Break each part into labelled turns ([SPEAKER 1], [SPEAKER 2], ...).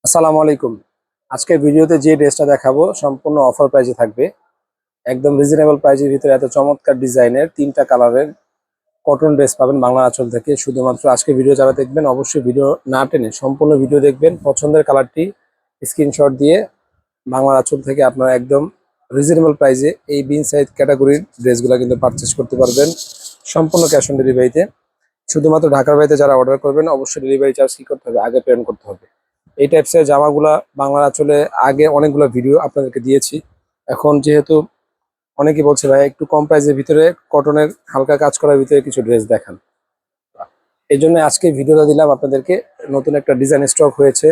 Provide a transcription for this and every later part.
[SPEAKER 1] আসসালামু আলাইকুম। আজকের ভিডিওতে যে ড্রেসটা দেখাবো সম্পূর্ণ অফার প্রাইসে থাকবে। একদম রিজনেবল প্রাইসের ভিতরে এত চমৎকার ডিজাইনের 3টা কালারের কটন ড্রেস পাবেন বাংলা আঁচল থেকে। শুধুমাত্র আজকে ভিডিও যারা দেখবেন অবশ্যই ভিডিও না টেনে সম্পূর্ণ ভিডিও দেখবেন। পছন্দের কালারটি স্ক্রিনশট দিয়ে বাংলা আঁচল থেকে আপনারা একদম রিজনেবল প্রাইসে এই বিন সাইজ ক্যাটাগরির ড্রেসগুলো কিন্তু পারচেস করতে পারবেন সম্পূর্ণ ক্যাশ অন ডেলিভারিতে। শুধুমাত্র ঢাকার বাইরে যারা অর্ডার করবেন অবশ্যই ডেলিভারি চার্জ কি করতে হবে, আগে পেমেন্ট করতে হবে। এই টাইপসের জামাগুলা বাংলা আঁচলে আগে অনেকগুলো ভিডিও আপনাদেরকে দিয়েছি। এখন যেহেতু অনেকেই বলছে ভাই একটু কম প্রাইসের ভিতরে কটনের হালকা কাজ করার ভিতরে কিছু ড্রেস দেখান, এই জন্য আজকে ভিডিওটা দিলাম আপনাদেরকে। নতুন একটা ডিজাইন স্টক হয়েছে,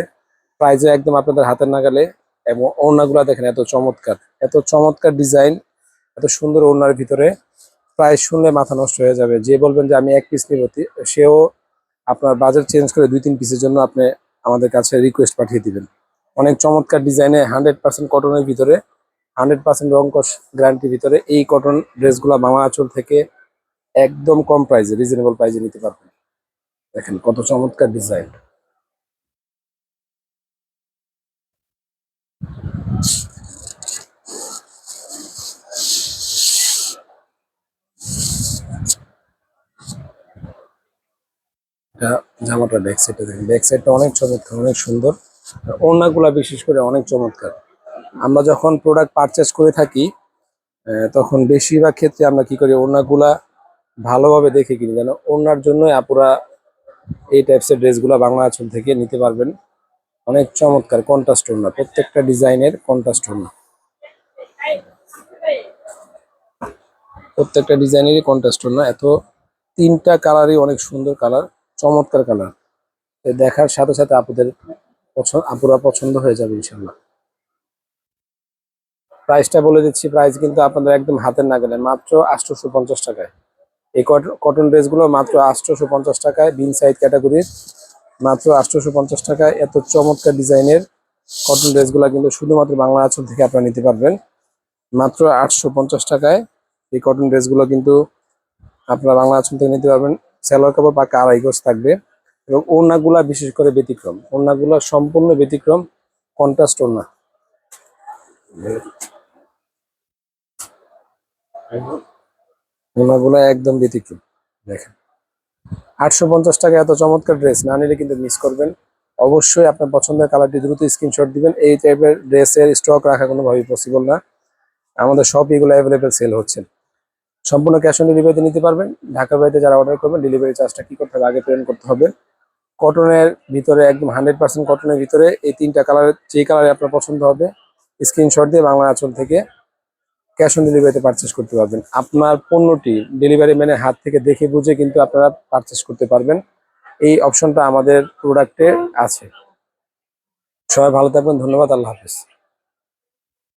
[SPEAKER 1] প্রাইসে একদম আপনাদের হাতের নাগালে। এবং ওড়নাগুলা দেখেন এত চমৎকার, এত চমৎকার ডিজাইন, এত সুন্দর ওড়নার ভিতরে। প্রাইস শুনলে মাথা নষ্ট হয়ে যাবে। যে বলবেন যে আমি এক পিস নিব সেও আপনার বাজেট চেঞ্জ করে 2-3 পিসের জন্য আপনি আমাদের কাছে রিকোয়েস্ট পাঠিয়ে দিবেন। অনেক চমৎকার ডিজাইনে 100% কটনের ভিতরে, 100% রং কস গ্যারান্টির ভিতরে এই কটন ড্রেসগুলো বাংলা আঁচল থেকে একদম কম প্রাইসে রিজনেবল প্রাইসে নিতে পারবেন। দেখেন কত চমৎকার ডিজাইন। এটা জামাটা ব্যাক সাইডটা দেখেন, ব্যাক সাইডটা অনেক চমৎকার, অনেক সুন্দর। ওড়নাগুলা বিশেষ করে অনেক চমৎকার। আমরা যখন প্রোডাক্ট পারচেস করে থাকি তখন বেশিরভাগ ক্ষেত্রে আমরা কি করি, ওড়নাগুলা ভালোভাবে দেখে কিনি, যেন ওড়নার জন্যই আপুরা এই টাইপসের ড্রেসগুলো বাংলা আঁচল থেকে নিতে পারবেন। অনেক চমৎকার কন্ট্রাস্ট ওড়না, প্রত্যেকটা ডিজাইনের কন্ট্রাস্ট ওড়না, প্রত্যেকটা ডিজাইনেরই কন্ট্রাস্ট ওড়না। এত 3টা কালারই অনেক সুন্দর কালার, চমৎকার কালার। দেখার সাথে সাথে আপুরা পছন্দ হয়ে যাবে ইনশাল্লাহ। প্রাইসটা বলে দিচ্ছি, প্রাইস কিন্তু আপনাদের একদম হাতের নাগালে, মাত্র 850 টাকায়। এই কটন ড্রেসগুলো মাত্র 850 টাকায়, বিন সাইজ ক্যাটাগরির, মাত্র 850 টাকায়। এত চমৎকার ডিজাইনের কটন ড্রেসগুলো কিন্তু শুধুমাত্র বাংলা আঁচল থেকে আপনারা নিতে পারবেন মাত্র 850 টাকায়। এই কটন ড্রেসগুলো কিন্তু আপনারা বাংলা আঁচল থেকে নিতে পারবেন। সেলোয়ার কাপড় পাকা আড়াই গজ থাকবে এবং ওড়নাগুলা বিশেষ করে ব্যতিক্রম, ওড়নাগুলা সম্পূর্ণ ব্যতিক্রম, কন্ট্রাস্ট ওড়না। ওড়নাগুলা একদম ব্যতিক্রম। দেখেন 850 টাকা এত চমৎকার ড্রেস না নিলে কিন্তু মিস করবেন। অবশ্যই আপনার পছন্দের কালারটি দ্রুত স্ক্রিনশট দিবেন। এই টাইপের ড্রেসের স্টক রাখা কোনোভাবেই পসিবল না, আমাদের সব এগুলো অ্যাভেলেবেল সেল হচ্ছে। সম্পূর্ণ ক্যাশ অন ডেলিভারিতে নিতে পারবেন। ঢাকার বাইরে যারা অর্ডার করবেন ডেলিভারি চার্জটা কি করতে হবে, আগে পেমেন্ট করতে হবে। কটনের ভিতরে একদম 100% কটনের ভিতরে এই 3টা কালারের যেই কালারে আপনার পছন্দ হবে স্ক্রিনশট দিয়ে বাংলা আঁচল থেকে ক্যাশ অন ডেলিভারিতে পারচেস করতে পারবেন। আপনার পণ্যটি ডেলিভারি ম্যানের হাত থেকে দেখে বুঝে কিন্তু আপনারা পারচেস করতে পারবেন। এই অপশনটা আমাদের প্রোডাক্টে আছে। সবাই ভালো থাকবেন, ধন্যবাদ, আল্লাহ হাফেজ।